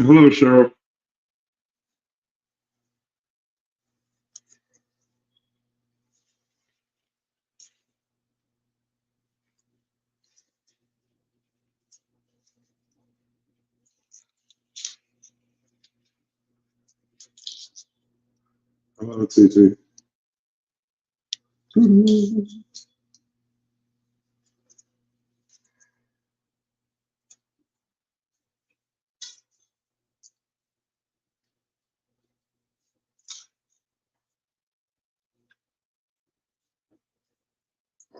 Hello, Cheryl. Hello, TT.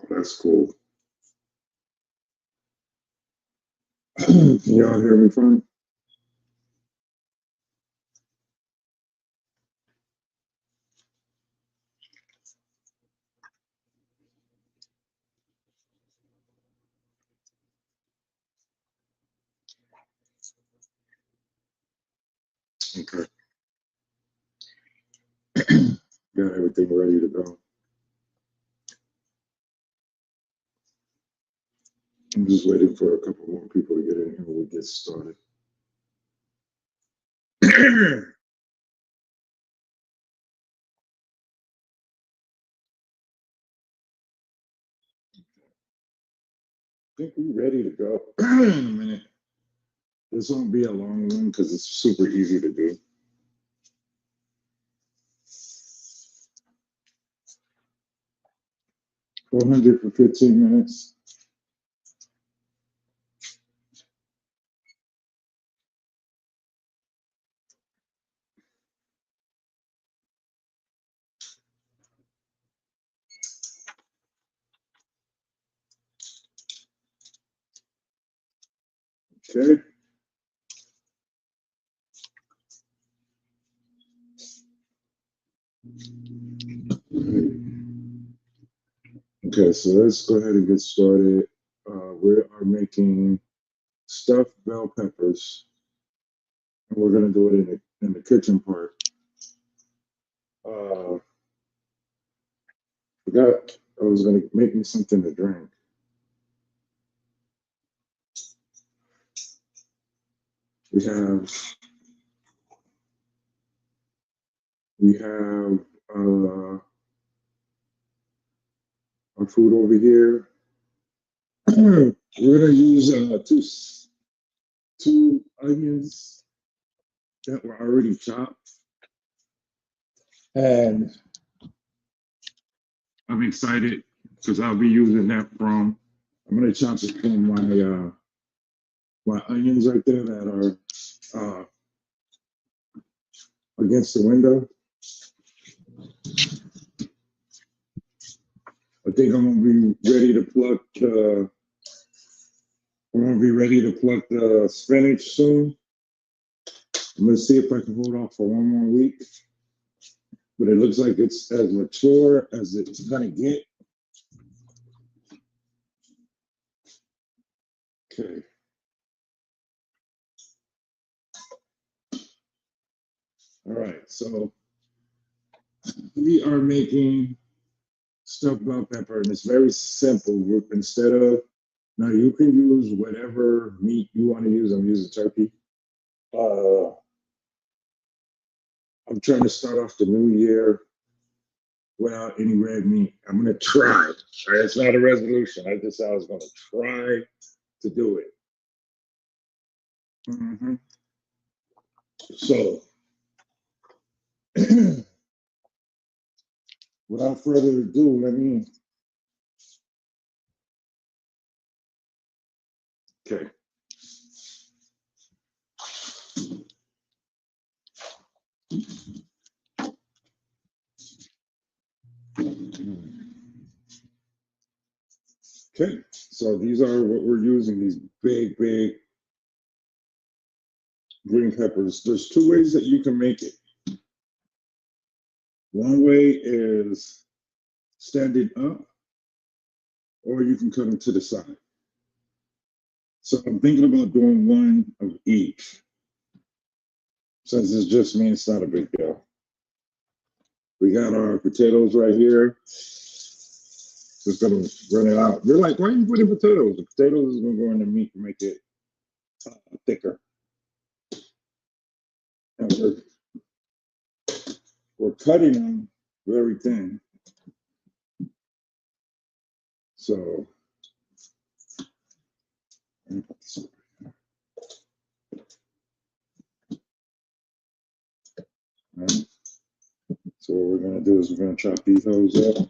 That's cool. Can y'all hear me fine? Okay. Got everything ready to go. I'm just waiting for a couple more people to get in here when we get started. I think we're ready to go in a minute. This won't be a long one because it's super easy to do. 400 for 15 minutes. Okay. Okay, so let's go ahead and get started. We are making stuffed bell peppers, and we're gonna do it in the kitchen part. Forgot I was gonna make me something to drink. We have we have our food over here. We're gonna use two onions that were already chopped, and I'm excited because I'll be using that from. I'm gonna chop it from my onions right there that are against the window. I think I'm gonna be ready to pluck. I'm gonna be ready to pluck the spinach soon. I'm gonna see if I can hold off for one more week, but it looks like it's as mature as it's gonna get. Okay. All right. So we are making stuffed bell pepper, and it's very simple. Instead of now, you can use whatever meat you want to use. I'm using turkey. Uh, I'm trying to start off the new year without any red meat. I'm gonna try. It's not a resolution. I just said I was gonna try to do it. Mhm. So, without further ado, let me. Okay. Okay. So these are what we're using. These big green peppers. There's two ways that you can make it. One way is standing up, or you can cut them to the side. So I'm thinking about doing one of each. Since it's just me, it's not a big deal. We got our potatoes right here. Just gonna run it out. You're like, why are you putting potatoes? The potatoes is gonna go in the meat to make it thicker. And we're cutting them very thin. So right. So what we're gonna do is we're gonna chop these hoes up.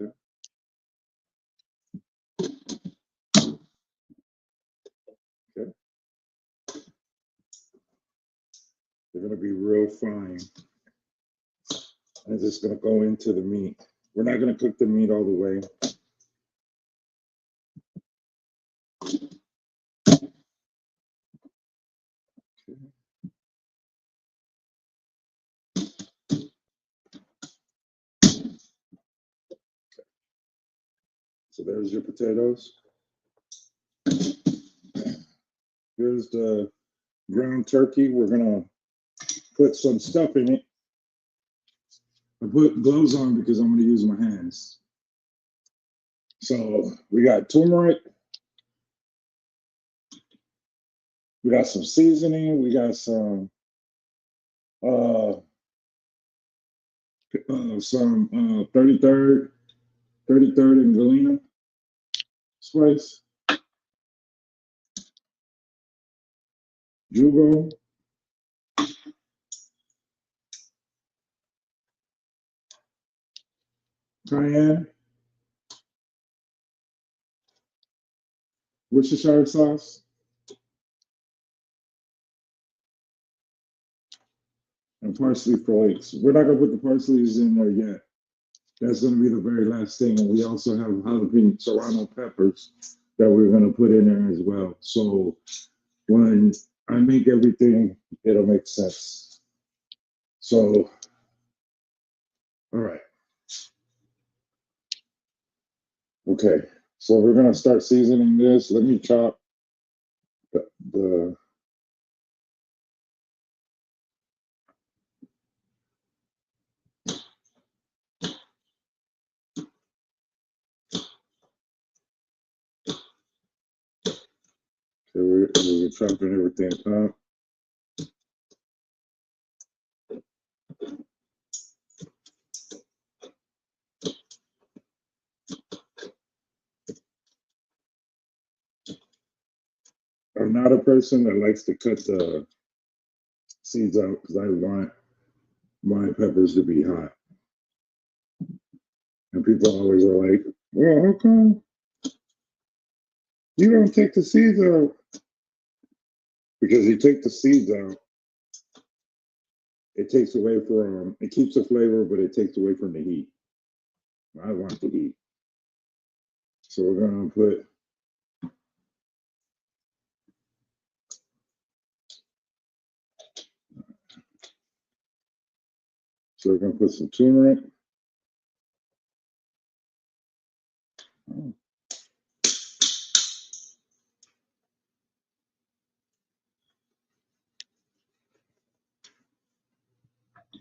Okay. Okay. They're gonna be real fine. And it's just gonna go into the meat. We're not gonna cook the meat all the way. So there's your potatoes. Here's the ground turkey. We're gonna put some stuff in it. I put gloves on because I'm gonna use my hands. So we got turmeric. We got some seasoning. We got some 33rd and Galena spice. Jugo. Cayenne. Worcestershire sauce. And parsley flakes. We're not gonna put the parsleys in there yet. That's gonna be the very last thing. And we also have jalapeno serrano peppers that we're gonna put in there as well. So when I make everything, it'll make sense. So, all right. Okay, so we're gonna start seasoning this. Let me chop the so we're chopping everything up. I'm not a person that likes to cut the seeds out because I want my peppers to be hot. And people always are like, well, how come you don't take the seeds out? Because you take the seeds out, it takes away from, it keeps the flavor, but it takes away from the heat. I want the heat. So we're gonna put some turmeric. Oh.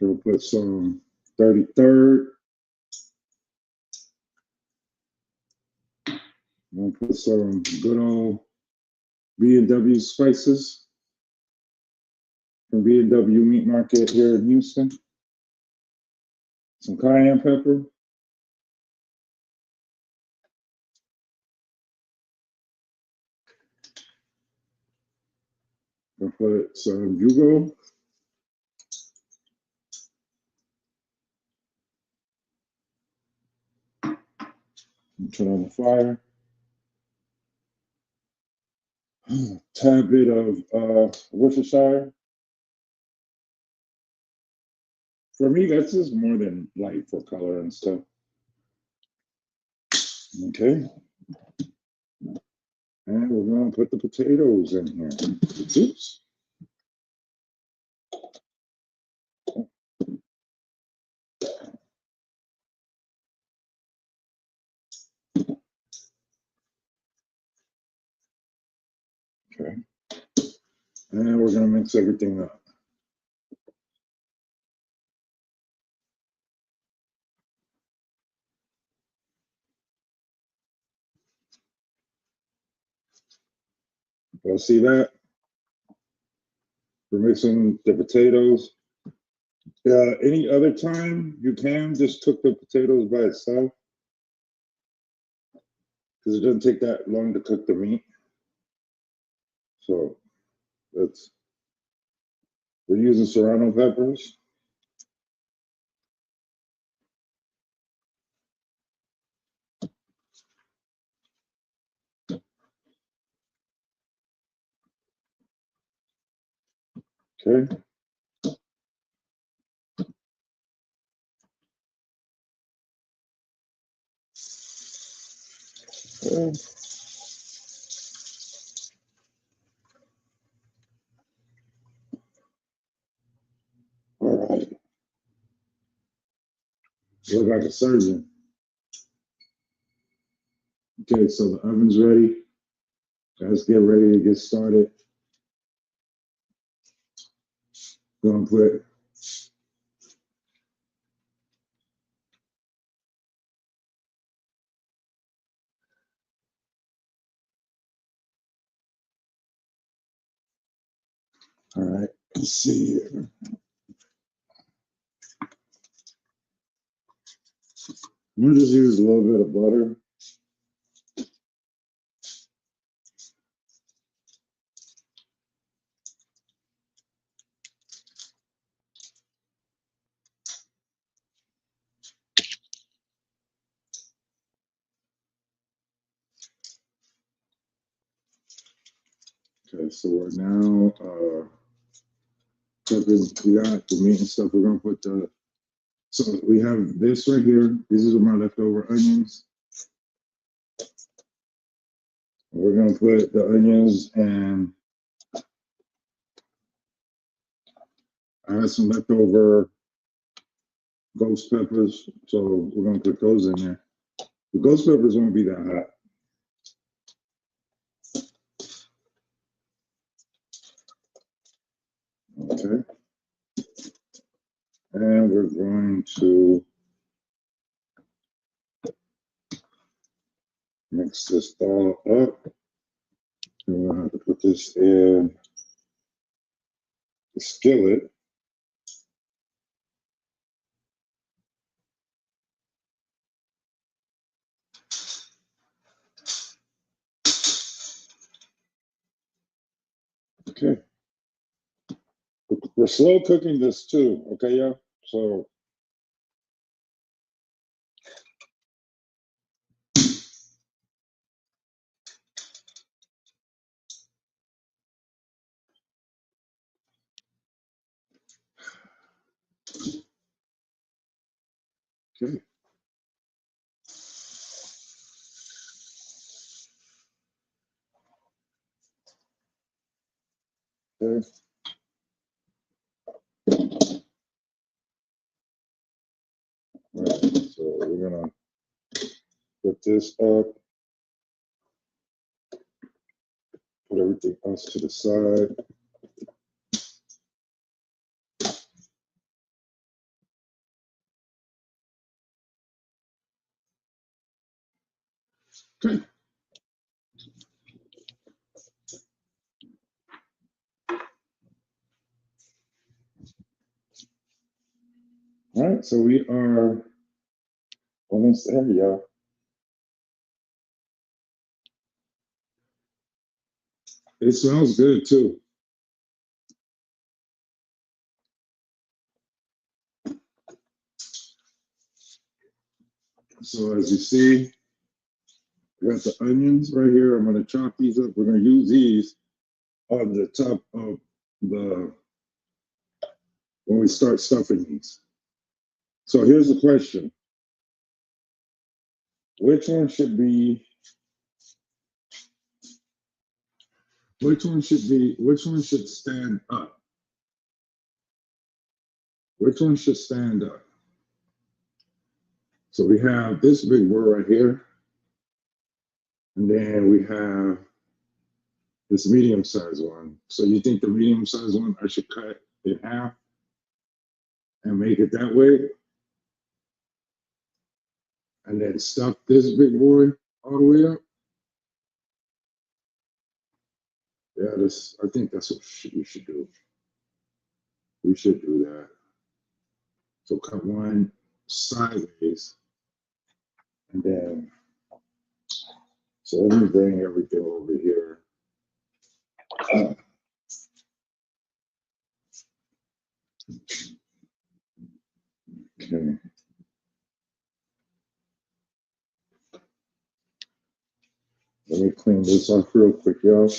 We'll put some 33rd. We'll put some good old B&W spices from B&W Meat Market here in Houston. Some cayenne pepper. We'll put some Yugo. Turn on the fire. Tad bit of Worcestershire. For me, that's just more than light for color and stuff. Okay. And we're going to put the potatoes in here. Oops. Okay. And we're going to mix everything up. Y'all see that? We're mixing the potatoes. Any other time you can just cook the potatoes by itself because it doesn't take that long to cook the meat. So we're using serrano peppers. Okay. All right. Look like a surgeon. Okay, so the oven's ready. Let's get ready to get started. Gonna put all right, let's see here. I'm gonna just use a little bit of butter. Okay, so we're now cooking. We got the meat and stuff. We're gonna put so we have this right here. These are my leftover onions. We're gonna put the onions, and I have some leftover ghost peppers, so we're gonna put those in there. The ghost peppers won't be that hot. Okay. And we're going to mix this all up. And we're going to put this in the skillet. Okay. We're slow cooking this too, okay, y'all? So okay. Okay. All right, so we're gonna put this up, put everything else to the side. Okay. All right, so we are almost there, y'all. It smells good too. So as you see, we got the onions right here. I'm gonna chop these up. We're gonna use these on the top of the when we start stuffing these. So here's the question. Which one should stand up? Which one should stand up? So we have this big boy right here. And then we have this medium sized one. So you think the medium sized one, I should cut in half and make it that way? And then stuff this big boy all the way up? I think that's what we should do. We should do that. So cut one sideways, and then, so let me bring everything over here. Okay. Let me clean this off real quick, y'all.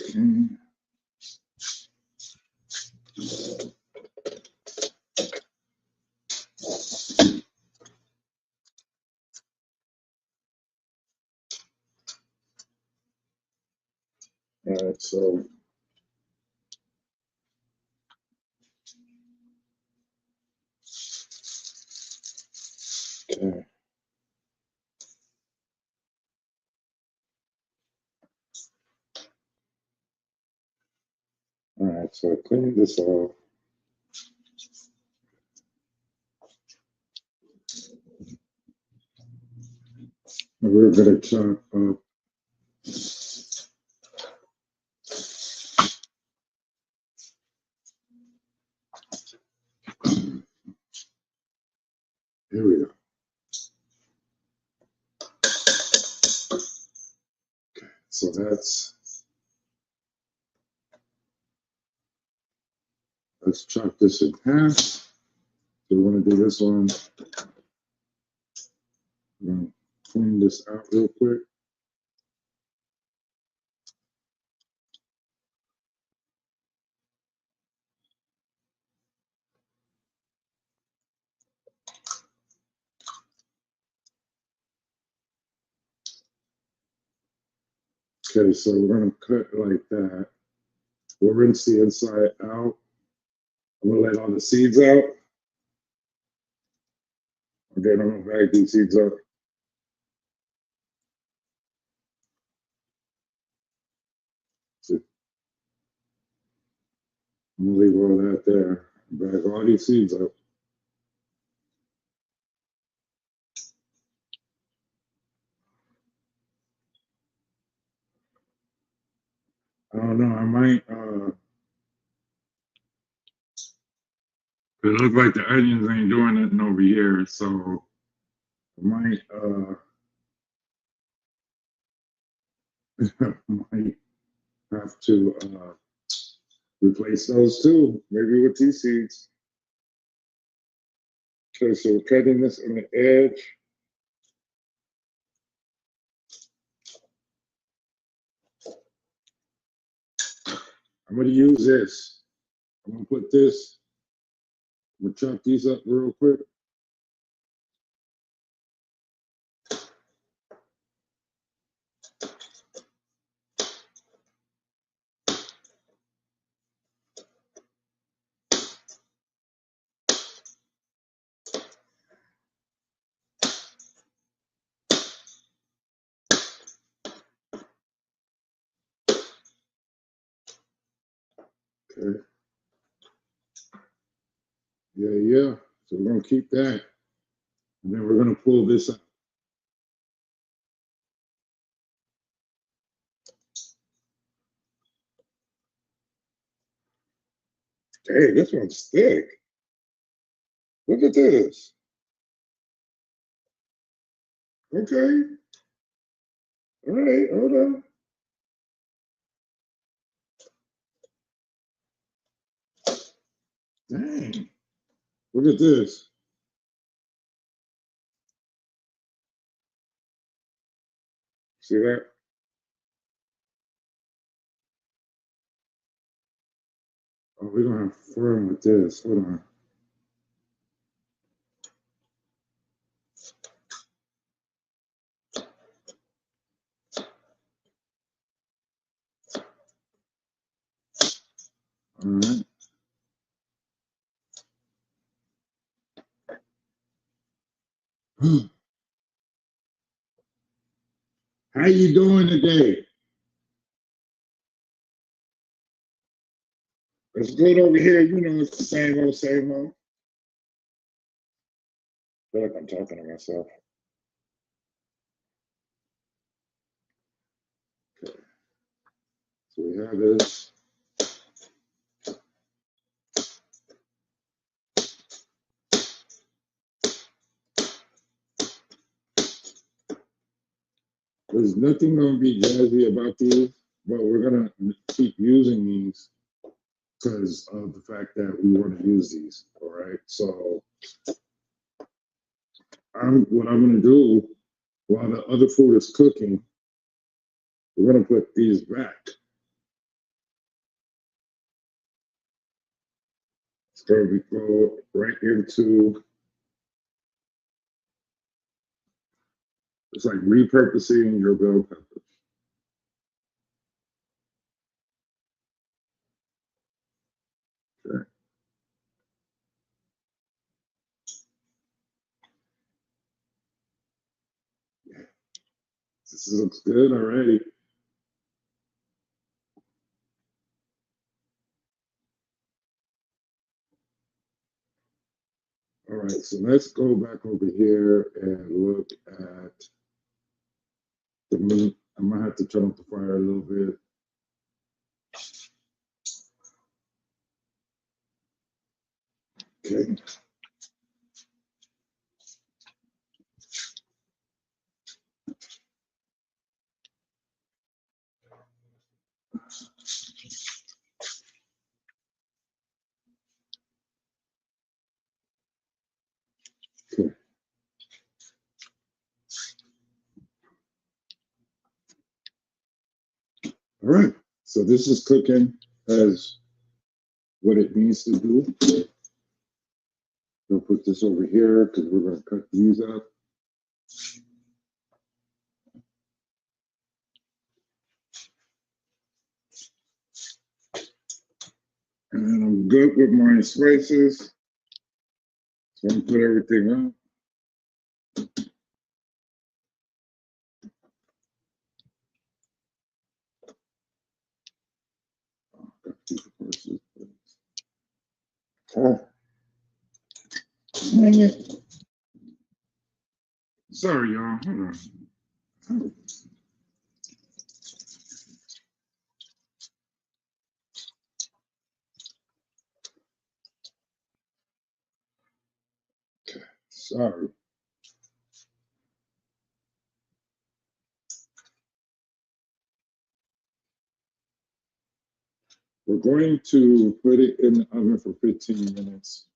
Okay. All right, so okay. All right, so I cleaned this off. And we're gonna chop up here we go. So let's chop this in half. So we want to do this one. I'm gonna clean this out real quick. Okay, so we're gonna cut like that. We'll rinse the inside out. I'm gonna let all the seeds out. Okay, I'm gonna bag these seeds up. So I'm gonna leave all that there. Bag all these seeds up. I don't know. I might. It looks like the onions ain't doing nothing over here, so I might. Might have to replace those too. Maybe with these seeds. Okay, so we're cutting this on the edge. I'm gonna use this. I'm gonna put this. I'm gonna chop these up real quick. Okay. Yeah. So we're gonna keep that. And then we're gonna pull this out. Hey, this one's thick. Look at this. Okay. All right, hold on. Dang. Look at this. See that? Oh, we're gonna have fun with this. Hold on. All right. How you doing today? It's good over here. You know, it's the same old, same old. feel like I'm talking to myself. Okay. So we have this. There's nothing going to be jazzy about these, but we're going to keep using these because of the fact that we want to use these. All right. So what I'm going to do while the other food is cooking, we're going to put these back. So we go right into, it's like repurposing your bell peppers. Okay. This looks good already. All right, so let's go back over here and look at the meat. I'm gonna have to turn up the fire a little bit. Okay. Okay. All right, so this is cooking as what it needs to do. We'll put this over here because we're gonna cut these up. And I'm good with my spices. So I'm gonna put everything up. Oh, dang it. Sorry, y'all. Hold on. Sorry. We're going to put it in the oven for 15 minutes.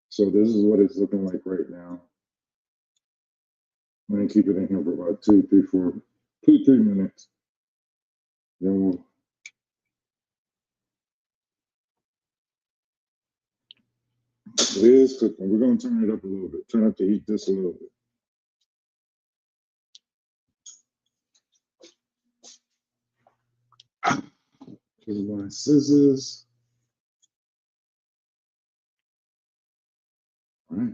So this is what it's looking like right now. I'm gonna keep it in here for about 3 minutes. Then we'll. It is cooking. We're gonna turn it up a little bit. Turn up the heat just a little bit. Here's my scissors. All right.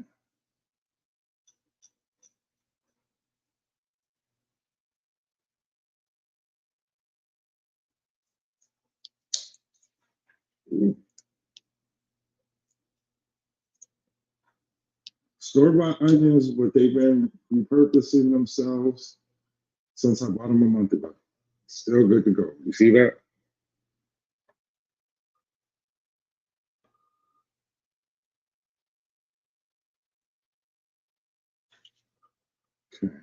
Store-bought onions, but they've been repurposing themselves since I bought them a month ago. Still good to go. You see that? Okay.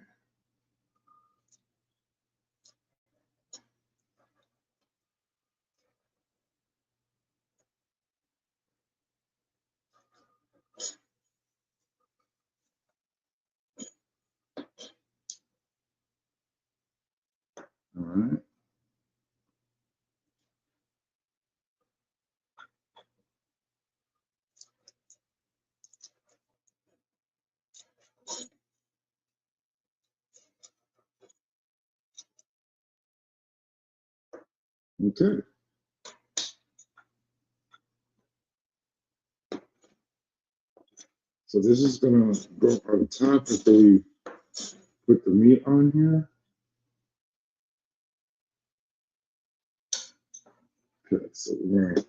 All right. Okay. So this is gonna go on top after we put the meat on here. Okay, so we're gonna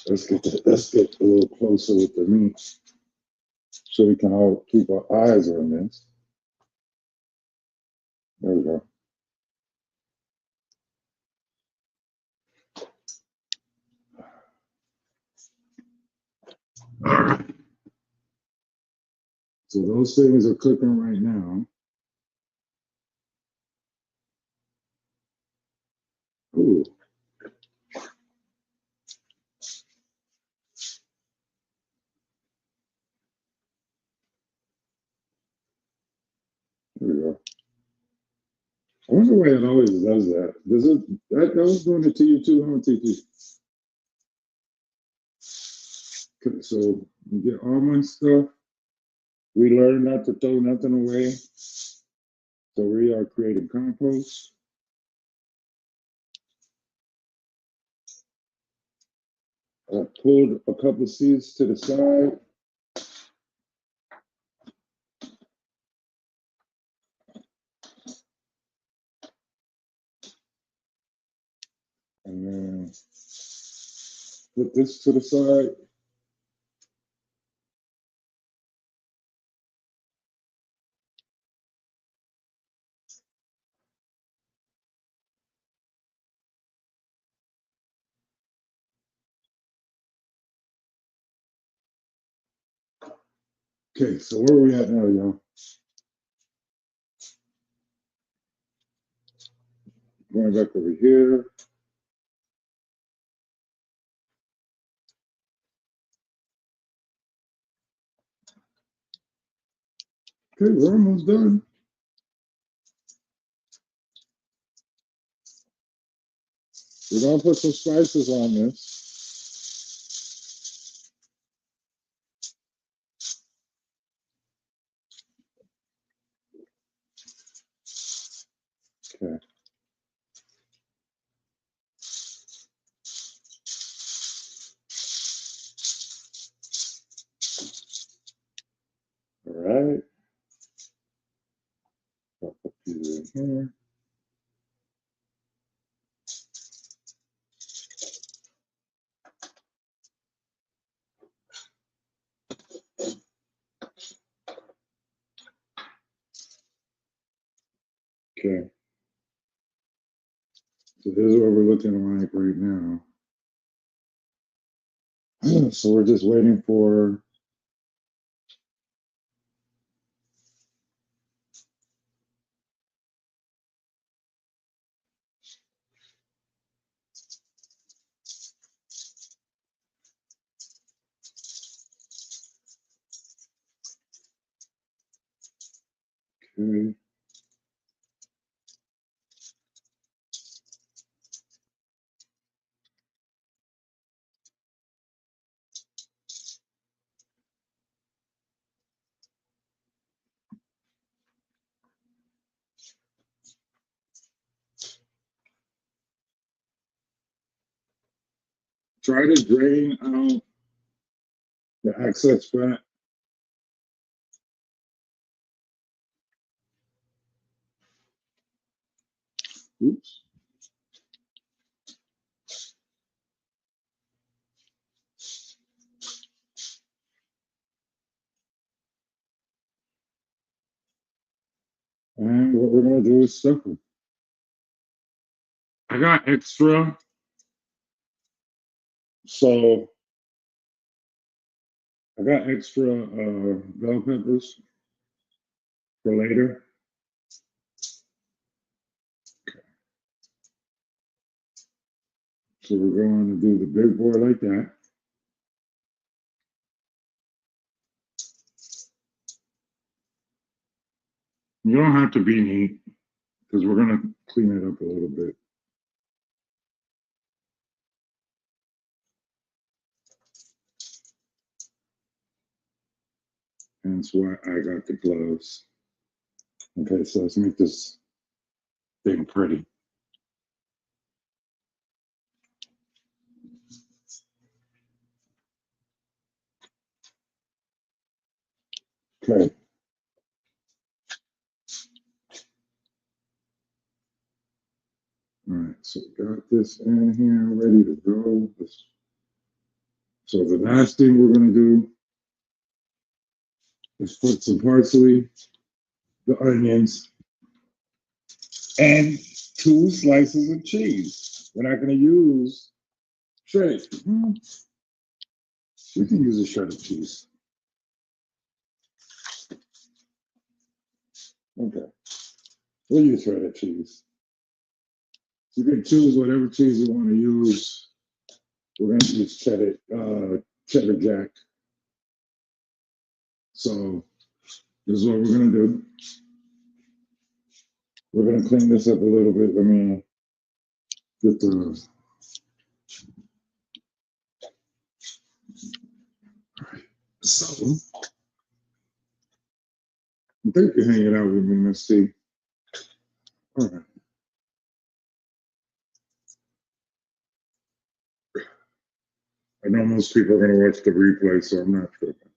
Let's get a little closer with the meat so we can all keep our eyes on this. There we go. All right. So those things are cooking right now. Ooh. There we go. I wonder why it always does that. Does it that was doing it to you too, huh, TT? Okay, so you get all my stuff. We learned not to throw nothing away. So we are creating compost. I pulled a couple seeds to the side. And then put this to the side. Okay, so where are we at now, y'all? Going back over here. Okay, we're almost done. We're gonna put some spices on this. Okay. All right. I'll put these in here. Okay. So this is what we're looking like right now. So we're just waiting for okay. Try to drain out the excess fat. Oops. And what we're gonna do is stuff them. I got extra, so I got extra bell peppers for later. So we're going to do the big boy like that. You don't have to be neat because we're gonna clean it up a little bit. And that's why I got the gloves. Okay, so let's make this thing pretty. Okay. All right, so we got this in here ready to go. Let's So the last thing we're gonna do is put some parsley, the onions, and 2 slices of cheese. We're not gonna use shredded. We can use a shredded cheese. Okay, we'll use shredded cheese. You can choose whatever cheese you want to use. We're gonna use cheddar jack. So this is what we're gonna do. We're gonna clean this up a little bit. Let me get the. So thank you for hanging out with me, Miss T. All right. I know most people are gonna watch the replay, so I'm not tripping.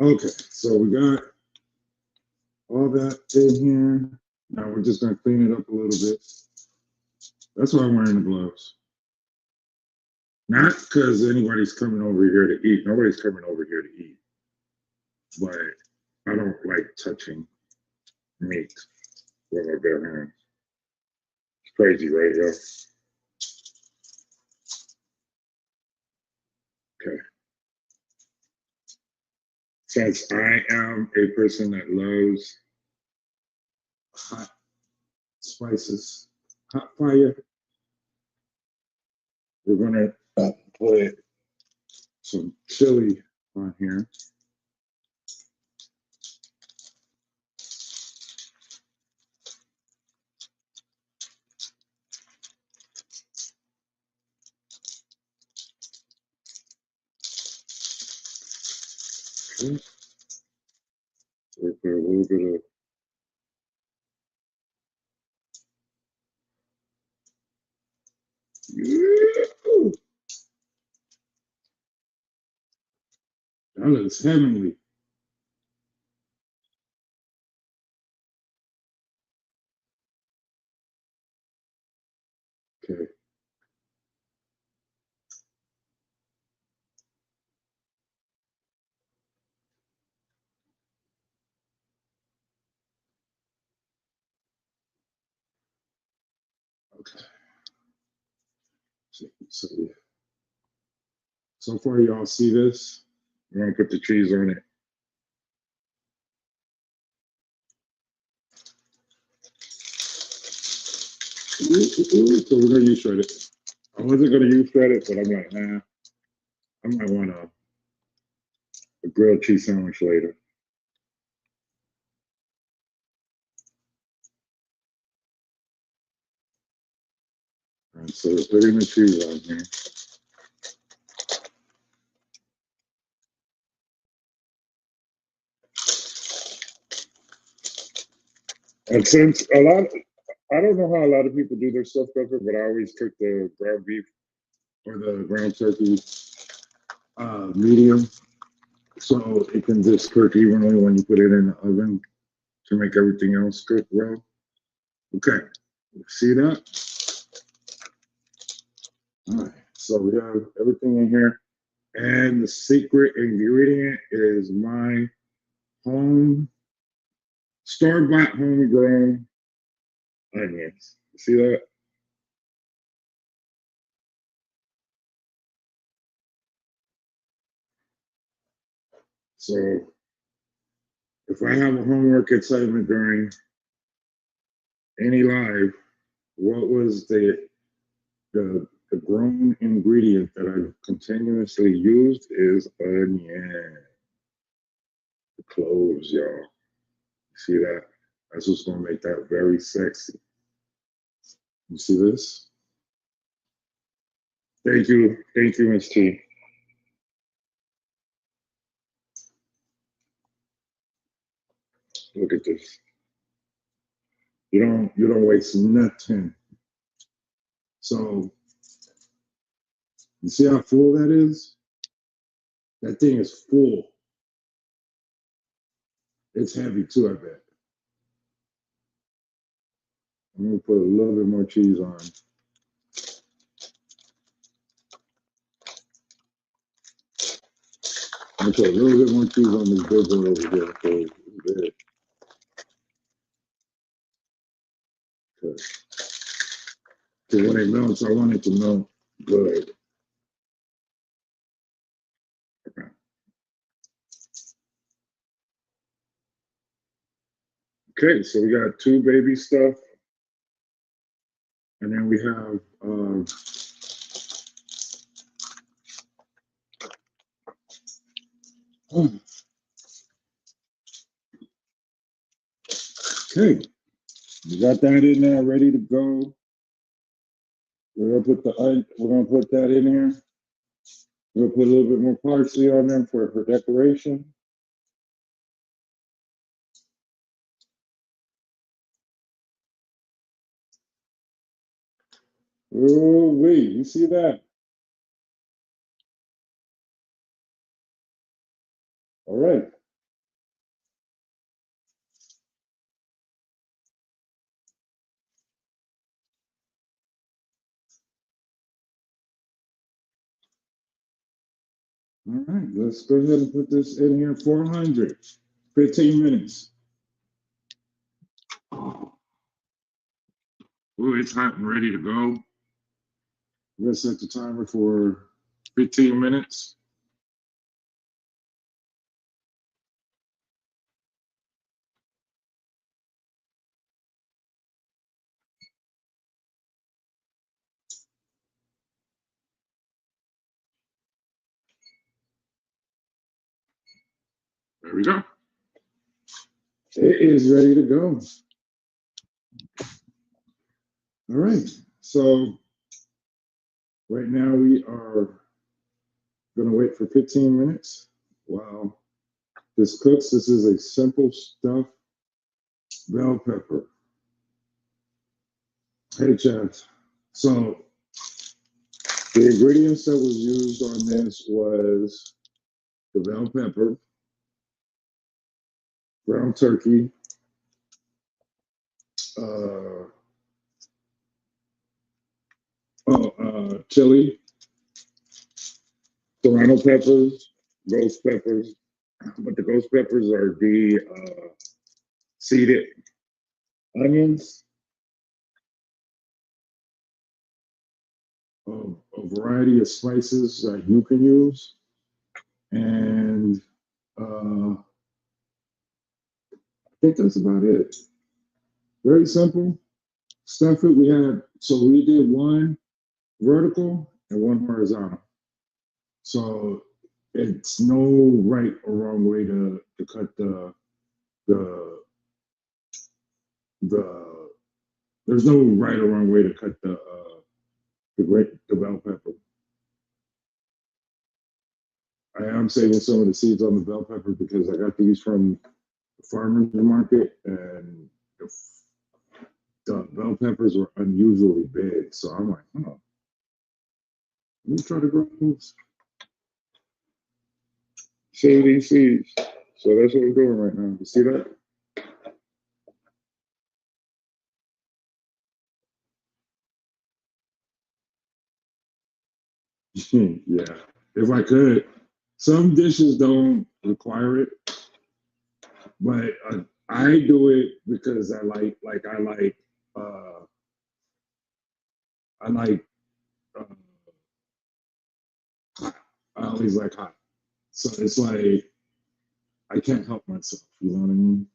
Okay, so we got all that in here. Now we're just gonna clean it up a little bit. That's why I'm wearing the gloves. Not because anybody's coming over here to eat. Nobody's coming over here to eat. But I don't like touching meat with my bare hands. It's crazy, right, yo? Okay. Since I am a person that loves hot spices, hot fire, we're gonna put some chili on here. Okay. So we put a little bit of that looks heavenly. Okay. Okay. So far, y'all see this? I'm gonna put the cheese on it. So we're gonna use shredded. I wasn't gonna use shredded, but I'm like, nah. I might want a grilled cheese sandwich later. All right, so we're putting the cheese on here. And since I don't know how a lot of people do their stuffed pepper, but I always cook the ground beef or the ground turkey medium, so it can just cook evenly when you put it in the oven to make everything else cook well. Okay, see that? All right, so we have everything in here, and the secret ingredient is my home store-bought homegrown onions. See that? So if I have a homework assignment during any live, what was the grown ingredient that I've continuously used is onion. The cloves, y'all. See that? That's what's gonna make that very sexy. You see this? Thank you, Miss T. Look at this. You don't waste nothing. So you see how full that is? That thing is full. It's heavy too, I bet. I'm gonna put a little bit more cheese on. Okay, a little bit more cheese on this bacon over here. So good. Okay. So when it melts, I want it to melt good. Okay, so we got two baby stuff, and then we have okay, we got that in there ready to go. We're gonna put that in here. We're gonna put a little bit more parsley on there for decoration. Oh wait, you see that? All right. All right, let's go ahead and put this in here. 400, 15 minutes. Oh, it's hot and ready to go. We're gonna set the timer for 15 minutes. There we go. It is ready to go. All right. So right now we are gonna wait for 15 minutes while this cooks. This is a simple stuffed bell pepper. Hey, Chad. So the ingredients that was used on this was the bell pepper, ground turkey, uh, chili, serrano peppers, ghost peppers, but the ghost peppers are the seeded onions, a variety of spices that you can use, and I think that's about it. Very simple. Stuff it. We did one vertical and one horizontal. So it's no right or wrong way to cut the the there's no right or wrong way to cut the bell pepper. I am saving some of the seeds on the bell pepper because I got these from the farmer's market, and the bell peppers were unusually big. So I'm like, oh, let me try to grow these. Save these seeds. So that's what we're doing right now. You see that? Yeah. If I could. Some dishes don't require it, but I do it because uh, I like, uh, hot. I always like hot. So it's like, I can't help myself. You know what I mean?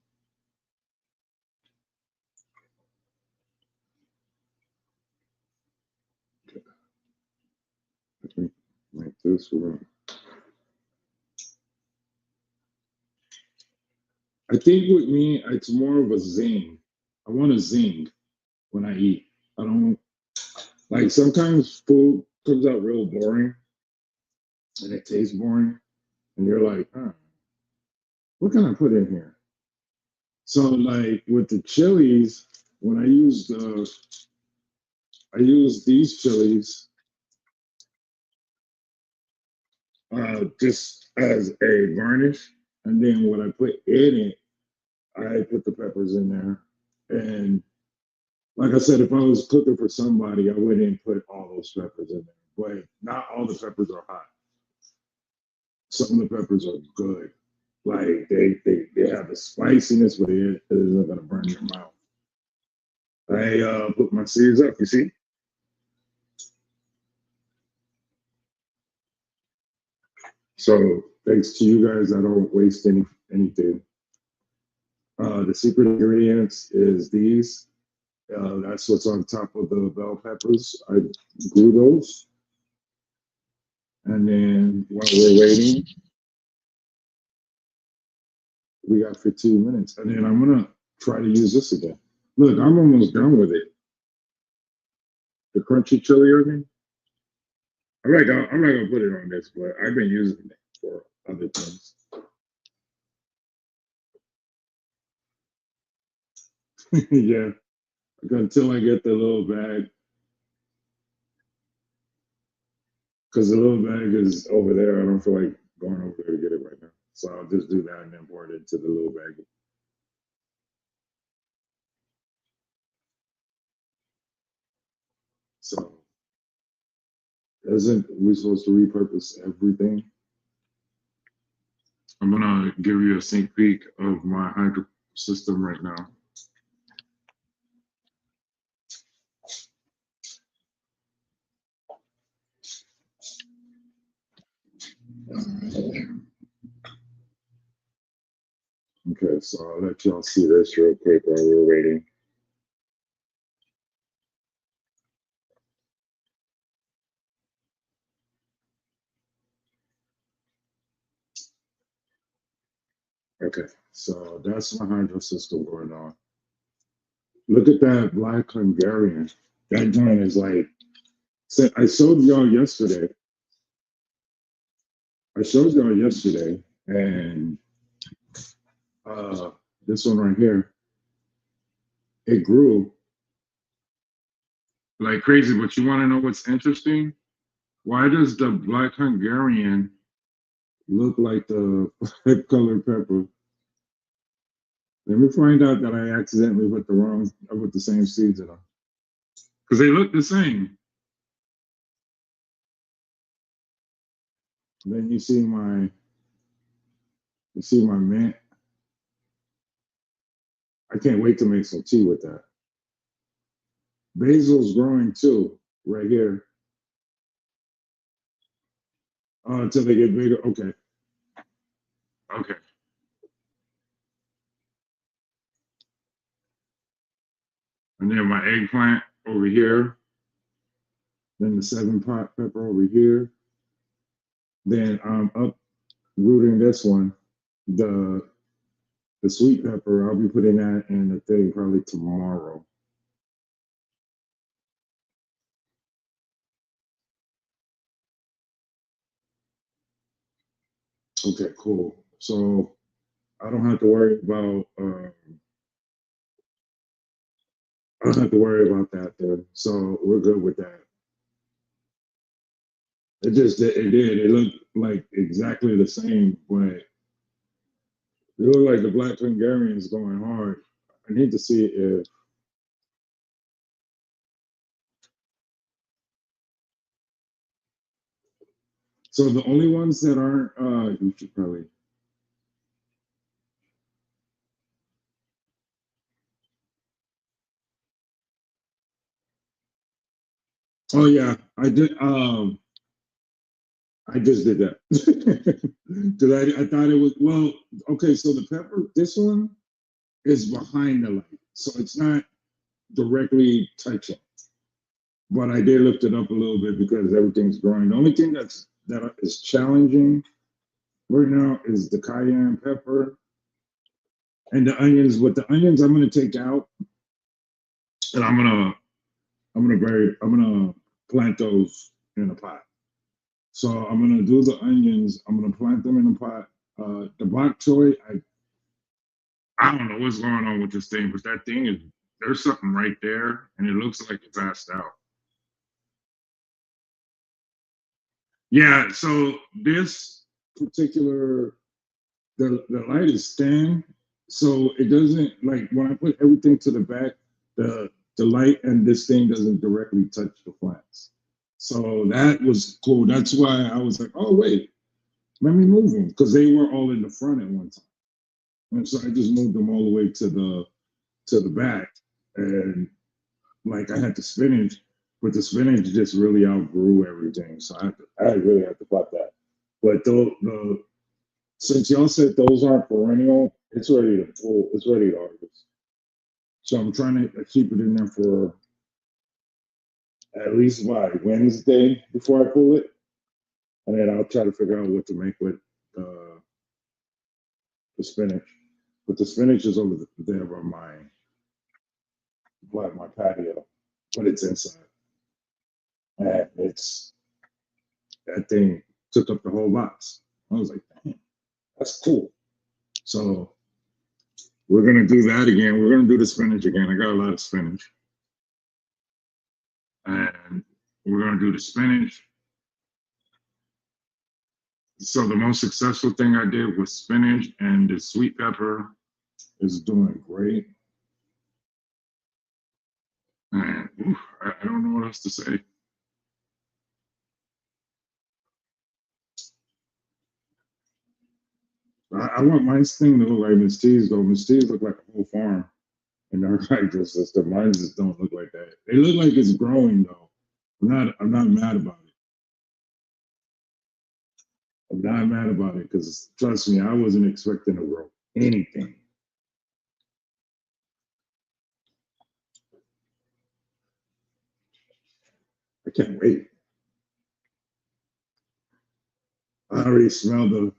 Okay. I think like this. I think with me, it's more of a zing. I want a zing when I eat. I don't like sometimes food comes out real boring and it tastes boring, and you're like, huh, what can I put in here? So like with the chilies, when I use these chilies just as a garnish, and then what I put in it, I put the peppers in there. And like I said, if I was cooking for somebody, I wouldn't put all those peppers in there. But not all the peppers are hot. Some of the peppers are good. Like they have the spiciness, but it isn't gonna burn your mouth. I put my seeds up, you see? So thanks to you guys, I don't waste anything. The secret ingredients is these. That's what's on top of the bell peppers. I grew those. And then while we're waiting, we got 15 minutes. And then I'm gonna try to use this again. Look, I'm almost done with it. The crunchy chili onion. I'm not gonna put it on this, but I've been using it for other things. Yeah, until I get the little bag, because the little bag is over there. I don't feel like going over there to get it right now, so I'll just do that and then pour it into the little bag. So, isn't we supposed to repurpose everything? I'm gonna give you a sneak peek of my hydro system right now. Okay, so I'll let y'all see this real quick while we're waiting. Okay, so that's my hydro system going on. Look at that black Hungarian. That joint is like, I showed y'all yesterday. And this one right here, it grew like crazy. But you want to know what's interesting? Why does the black Hungarian look like the black colored pepper? Let me find out that I accidentally I put the same seeds in them. Because they look the same. Then you see my mint. I can't wait to make some tea with that. Basil's growing too, right here. Oh, until they get bigger. Okay. Okay. And then my eggplant over here. Then the 7-pot pepper over here. Then I'm uprooting this one, the sweet pepper. I'll be putting that in the thing probably tomorrow. Okay, cool. So I don't have to worry about that then. So we're good with that. It did. It looked like exactly the same, but it looked like the black Hungarian is going hard. I need to see if so the only ones that aren't you should probably oh yeah, I did I just did that. Because I thought it was well, okay, so the pepper, this one is behind the light. So it's not directly touching. But I did lift it up a little bit because everything's growing. The only thing that is challenging right now is the cayenne pepper and the onions. With the onions, I'm gonna take out, and I'm gonna plant those in a pot. So I'm gonna do the onions. I'm gonna plant them in a pot. The bok choy, I don't know what's going on with this thing, but that thing is there's something right there, and it looks like it's passed out. Yeah. So this particular the light is thin, so it doesn't like when I put everything to the back, the light and this thing doesn't directly touch the plants. So that was cool. That's why I was like, oh wait, let me move them because they were all in the front at one time. And so I just moved them all the way to the back. And like I had the spinach, but the spinach just really outgrew everything. So I really had to cut that. But the since y'all said those aren't perennial, it's ready to pull. It's ready to harvest. So I'm trying to keep it in there for at least by Wednesday before I pull it, and then I'll try to figure out what to make with uh, the spinach. But the spinach is over there by my patio, but it's inside, and it's that thing took up the whole box. I was like, damn, that's cool. So we're gonna do that again. We're gonna do the spinach again. I got a lot of spinach, and we're gonna do the spinach. So the most successful thing I did was spinach, and the sweet pepper is doing great. And I don't know what else to say. I want my thing to look like Miss T's though. Miss T's look like a whole farm in our hydro system. Mine just don't look like that. They look like it's growing though. I'm not mad about it. I'm not mad about it because trust me, I wasn't expecting to grow anything. I can't wait. I already smell the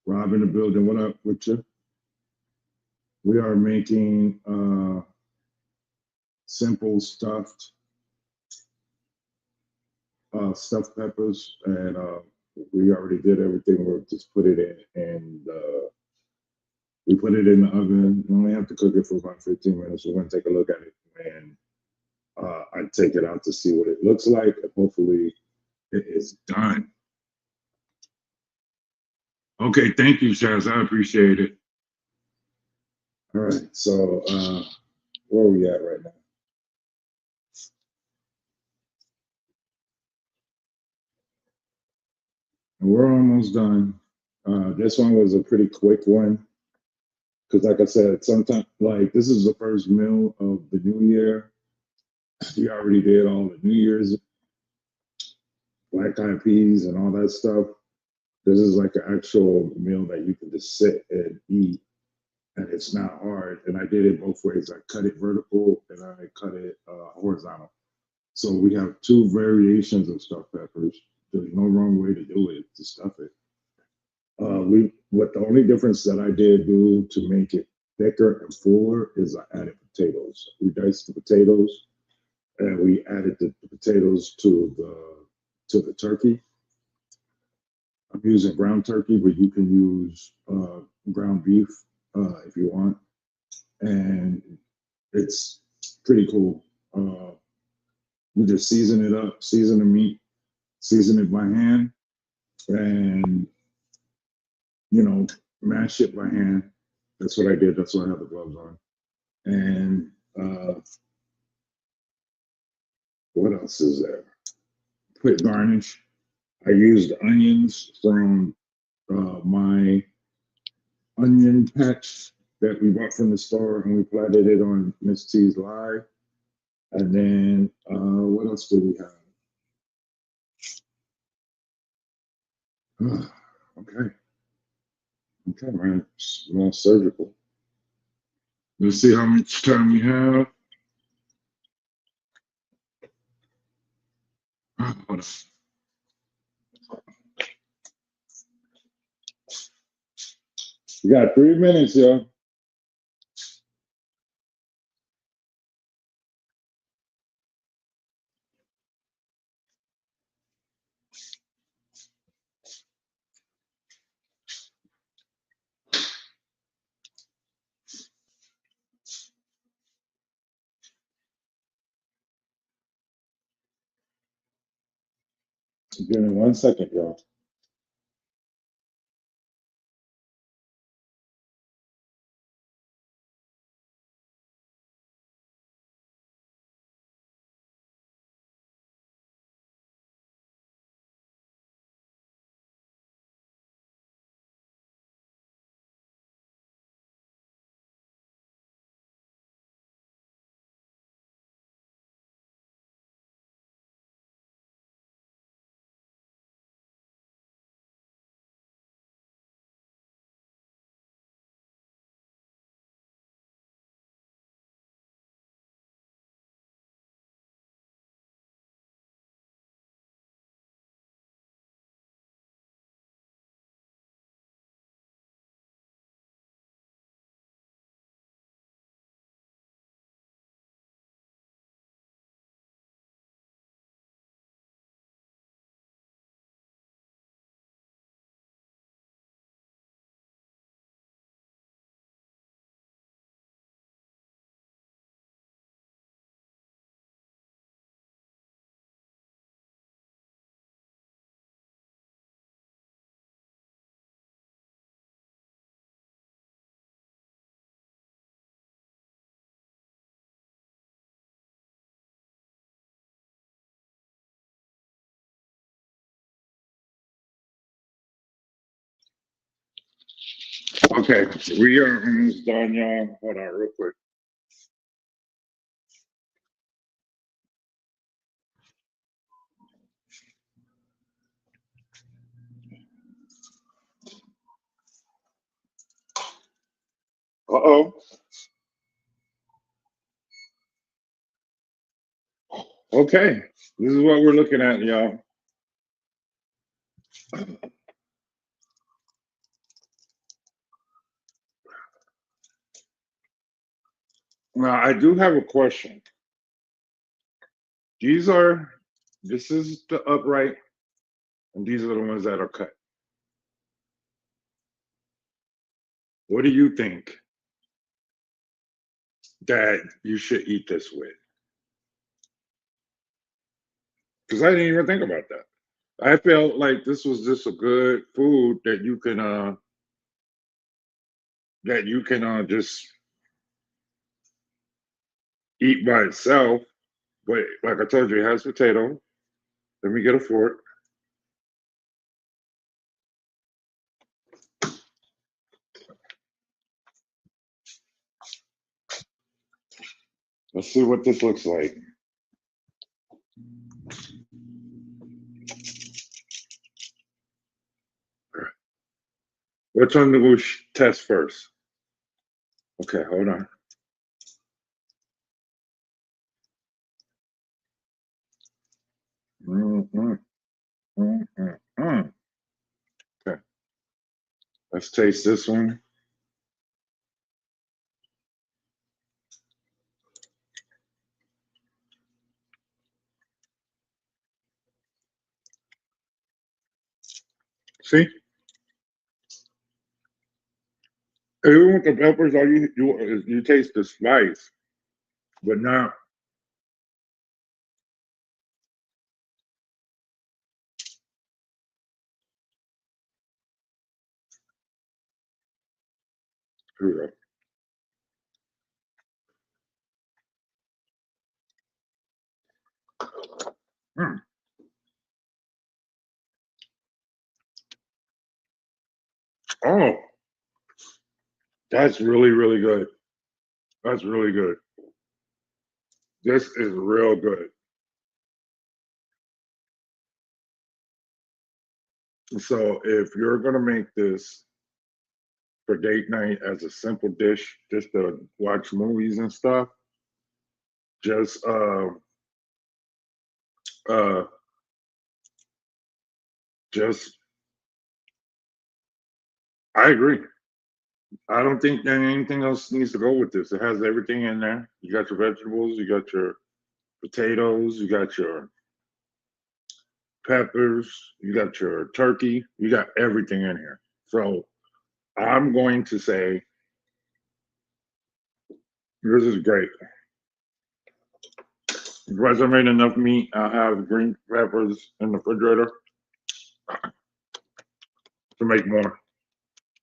Rob in the building. What up with you? We are making simple stuffed peppers, and we already did everything. We'll just put it in, and we put it in the oven. We only have to cook it for about 15 minutes. We're gonna take a look at it, and I take it out to see what it looks like, and hopefully it is done. Okay, thank you, Shaz. I appreciate it. All right, so where are we at right now? And we're almost done. This one was a pretty quick one because, like I said, sometimes like this is the first meal of the new year. We already did all the New Year's black eyed peas and all that stuff. This is like an actual meal that you can just sit and eat, and it's not hard. And I did it both ways. I cut it vertical and I cut it horizontal. So we have two variations of stuffed peppers. There's no wrong way to do it to stuff it. We what the only difference that I did do to make it thicker and fuller is I added potatoes. We diced the potatoes and we added the potatoes to the turkey. I'm using ground turkey, but you can use ground beef if you want, and it's pretty cool. You just season it up, season the meat, season it by hand, and you know mash it by hand. That's what I did. That's why I have the gloves on. And what else is there? Put garnish. I used onions from my onion patch that we bought from the store, and we planted it on Miss T's live. And then what else do we have? Okay, okay, man, it's more surgical. Let's see how much time we have. Hold on. We got 3 minutes, y'all. Give me 1 second, y'all. Okay, we are almost done, y'all. Hold on, real quick. Uh-oh. Okay, this is what we're looking at, y'all. Now, I do have a question. This is the upright, and these are the ones that are cut. What do you think that you should eat this with? Because I didn't even think about that. I felt like this was just a good food that you can just eat by itself. But like I told you, it has potato. Let me get a fork. Let's see what this looks like. Which one do we test first? Okay, hold on. Okay, let's taste this one. See, even with the peppers, all you do is you taste the spice, but not. Here we go. Mm. Oh, that's really, really good. That's really good. This is real good. So if you're gonna make this for date night as a simple dish, just to watch movies and stuff, just uh just I agree. I don't think that anything else needs to go with this. It has everything in there. You got your vegetables, you got your potatoes, you got your peppers, you got your turkey, you got everything in here. So I'm going to say this is great. Because I made enough meat, I have green peppers in the refrigerator to make more.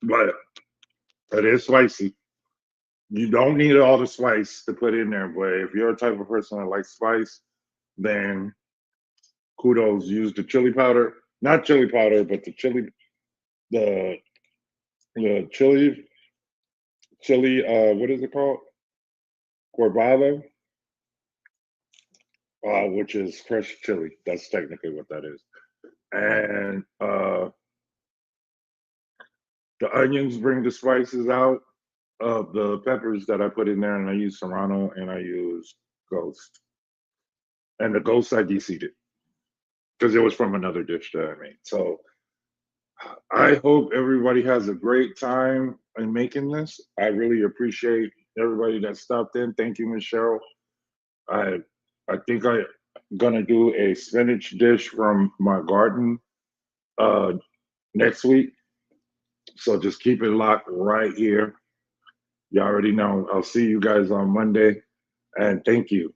But it is spicy. You don't need all the spice to put in there, but if you're a type of person that likes spice, then kudos. Use the chili powder, not chili powder, but the the chili. What is it called? Corbado, which is crushed chili. That's technically what that is. And the onions bring the spices out of the peppers that I put in there, and I use Serrano and I use Ghost. And the Ghost I de-seeded because it was from another dish that I made. So I hope everybody has a great time in making this. I really appreciate everybody that stopped in. Thank you, Miss Cheryl. I I think I'm gonna do a spinach dish from my garden uh, next week. So just keep it locked right here. You already know. I'll see you guys on Monday, and thank you.